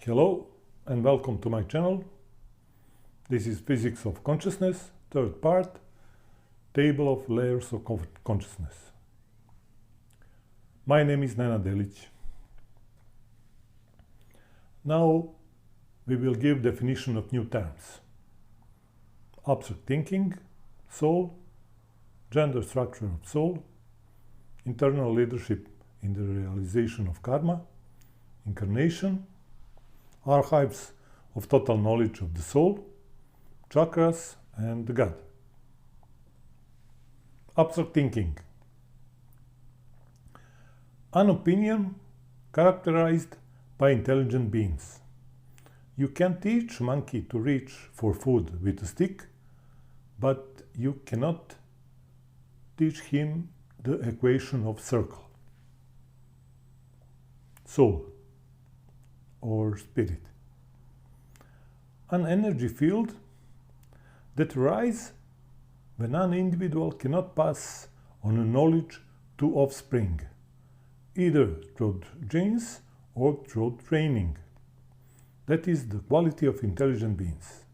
Hello and welcome to my channel. This is Physics of Consciousness, third part, Table of Layers of Consciousness. My name is Nenad. Now we will give definition of new terms. Abstract thinking, soul, gender structure of soul, internal leadership in the realization of karma, incarnation, archives of total knowledge of the soul, chakras, and the God. Abstract thinking. An opinion characterized by intelligent beings. You can teach a monkey to reach for food with a stick, but you cannot teach him the equation of circle. Soul or spirit. An energy field that arises when an individual cannot pass on a knowledge to offspring, either through genes or through training. That is the quality of intelligent beings.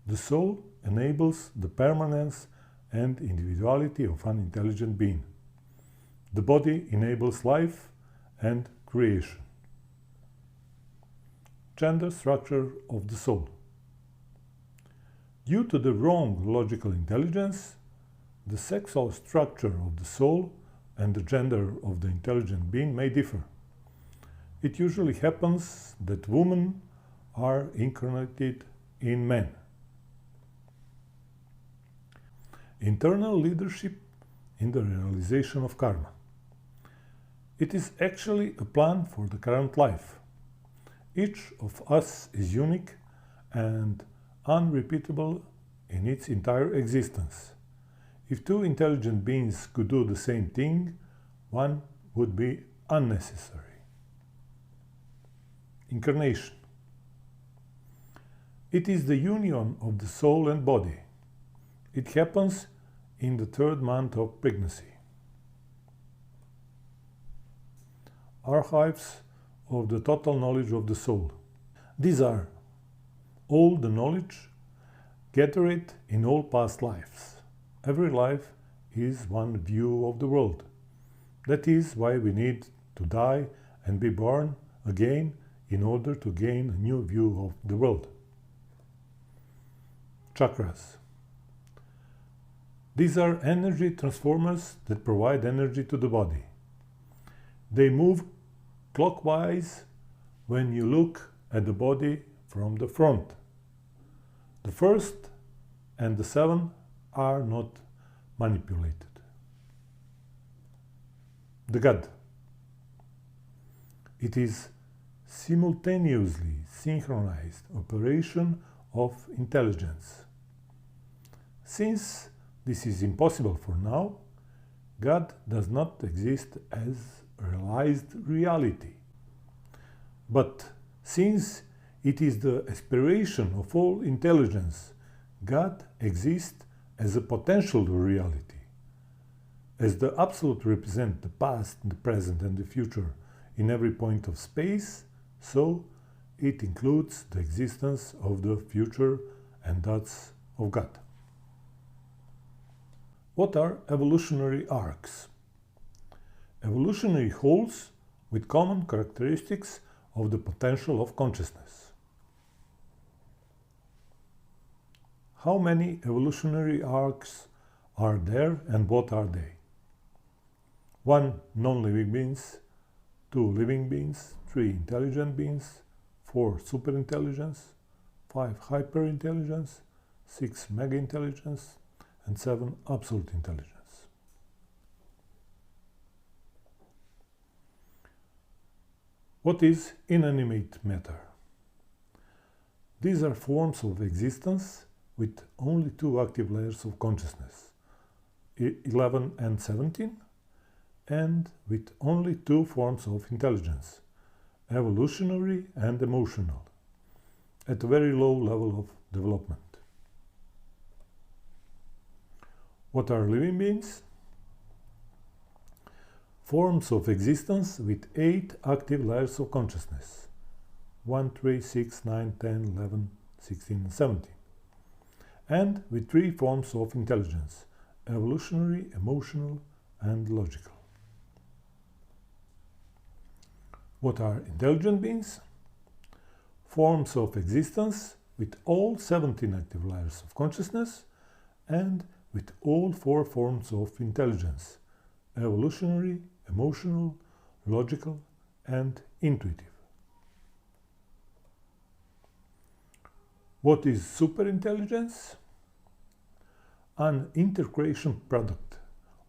The soul enables the permanence and individuality of an intelligent being. The body enables life and creation. Gender structure of the soul. Due to the wrong logical intelligence, the sexual structure of the soul and the gender of the intelligent being may differ. It usually happens that women are incarnated in men. Internal leadership in the realization of karma. It is actually a plan for the current life. Each of us is unique and unrepeatable in its entire existence. If two intelligent beings could do the same thing, one would be unnecessary. Incarnation. It is the union of the soul and body. It happens in the third month of pregnancy. Archives of the total knowledge of the soul. These are all the knowledge gathered in all past lives. Every life is one view of the world. That is why we need to die and be born again in order to gain a new view of the world. Chakras. These are energy transformers that provide energy to the body. They move clockwise when you look at the body from the front. The first and the seven are not manipulated. The God. It is simultaneously synchronized operation of intelligence. Since this is impossible for now, God does not exist as realized reality. But since it is the aspiration of all intelligence, God exists as a potential reality. As the Absolute represents the past, the present and the future in every point of space, so it includes the existence of the future and thus of God. What are evolutionary arcs? Evolutionary wholes with common characteristics of the potential of consciousness. How many evolutionary arcs are there and what are they? 1 non-living beings, 2 living beings, 3 intelligent beings, 4 superintelligence, 5 hyperintelligence, 6 mega-intelligence, and 7 absolute intelligence. What is inanimate matter? These are forms of existence with only 2 active layers of consciousness, 11 and 17, and with only 2 forms of intelligence, evolutionary and emotional, at a very low level of development. What are living beings? Forms of existence with 8 active layers of consciousness, 1, 3, 6, 9, 10, 11, 16, and 17. And with 3 forms of intelligence: evolutionary, emotional, and logical. What are intelligent beings? Forms of existence with all 17 active layers of consciousness and with all 4 forms of intelligence: evolutionary, emotional, logical, and intuitive. What is superintelligence? An intercreation product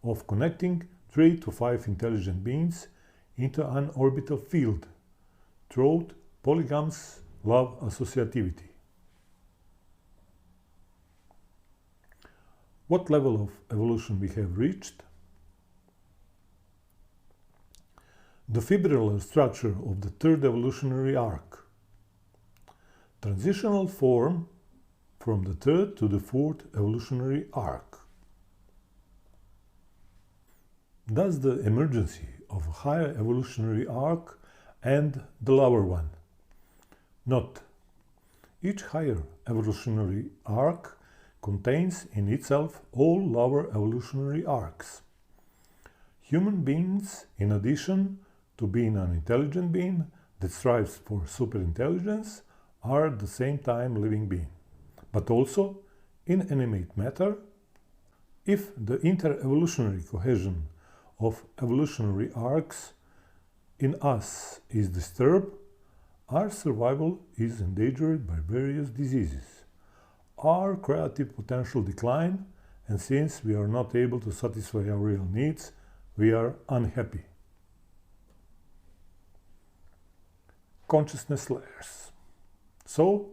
of connecting 3 to 5 intelligent beings into an orbital field through polygamous love associativity. What level of evolution we have reached? The fibrillar structure of the 3rd evolutionary arc. Transitional form from the 3rd to the 4th evolutionary arc. Does the emergency of a higher evolutionary arc end the lower one? Not. Each higher evolutionary arc contains in itself all lower evolutionary arcs. Human beings, in addition to being an intelligent being that strives for superintelligence, are at the same time living being, but also inanimate matter. If the inter-evolutionary cohesion of evolutionary arcs in us is disturbed, our survival is endangered by various diseases. Our creative potential decline, and since we are not able to satisfy our real needs, we are unhappy. Consciousness layers. So,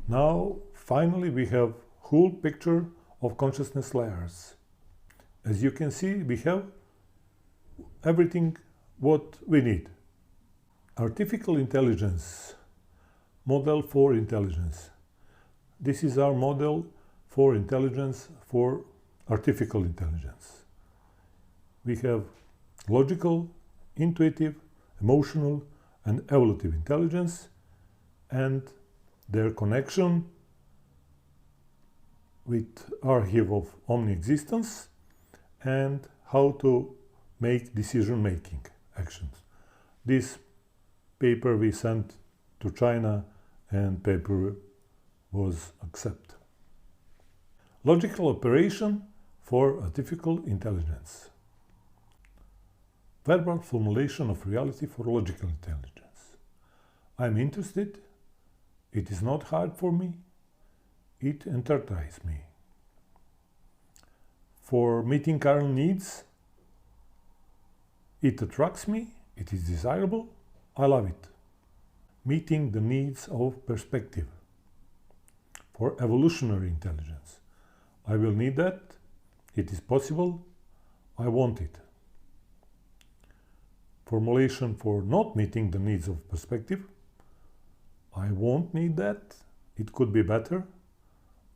now finally we have whole picture of consciousness layers. As you can see, we have everything what we need. Artificial intelligence, model for intelligence. This is our model for intelligence for artificial intelligence. We have logical, intuitive, emotional, and evolutive intelligence, and their connection with archive of omni-existence and how to make decision-making actions. This paper we sent to China, and paper was accepted. Logical operation for artificial intelligence. Verbal formulation of reality for logical intelligence. I'm interested. It is not hard for me. It entertains me. For meeting current needs, it attracts me. It is desirable. I love it. Meeting the needs of perspective. For evolutionary intelligence, I will need that. It is possible. I want it. Formulation for not meeting the needs of perspective. I won't need that. It could be better.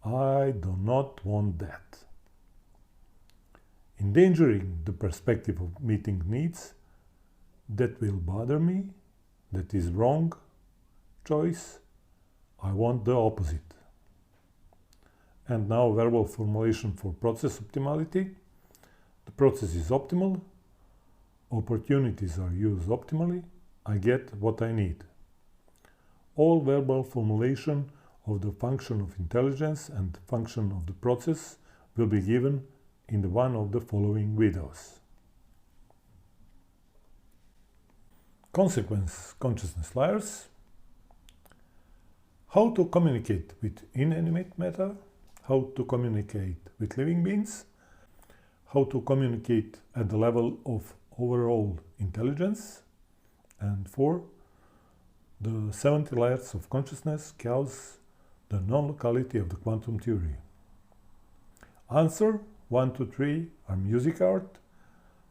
I do not want that. Endangering the perspective of meeting needs. That will bother me. That is wrong choice. I want the opposite. And now verbal formulation for process optimality. The process is optimal. Opportunities are used optimally. I get what I need. All verbal formulation of the function of intelligence and function of the process will be given in the one of the following videos. Consequence consciousness layers. How to communicate with inanimate matter. How to communicate with living beings. How to communicate at the level of overall intelligence. And 4. The 70 layers of consciousness cause the non-locality of the quantum theory. Answer 1 to 3 are music art.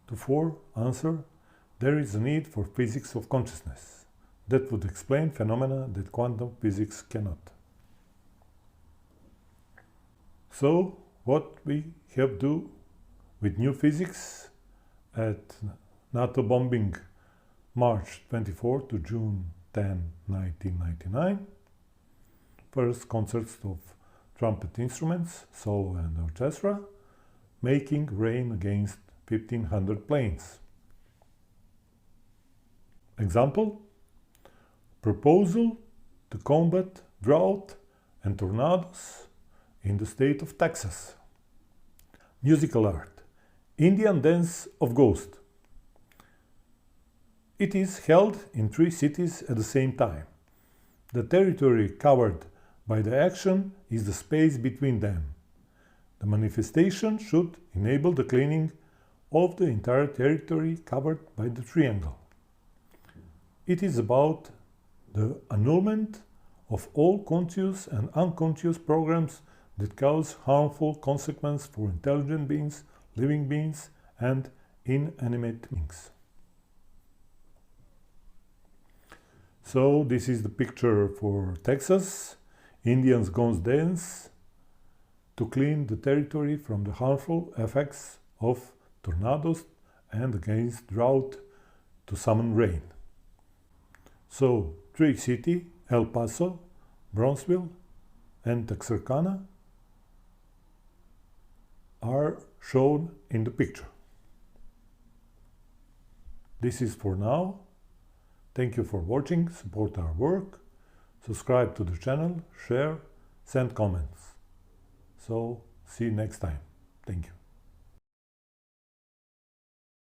To 4 answer, there is a need for physics of consciousness. That would explain phenomena that quantum physics cannot. So, what we have to do with new physics at NATO bombing March 24 to June 1999. First concerts of trumpet instruments, solo and orchestra, making rain against 1500 planes. Example: proposal to combat drought and tornadoes in the state of Texas. Musical art: Indian Dance of Ghost. It is held in 3 cities at the same time. The territory covered by the action is the space between them. The manifestation should enable the cleaning of the entire territory covered by the triangle. It is about the annulment of all conscious and unconscious programs that cause harmful consequences for intelligent beings, living beings, and inanimate beings. So this is the picture for Texas. Indians go dance to clean the territory from the harmful effects of tornadoes and against drought to summon rain. So 3 cities, El Paso, Bronzeville, and Texarkana, are shown in the picture. This is for now. Thank you for watching, support our work, subscribe to the channel, share, send comments. So, see you next time. Thank you.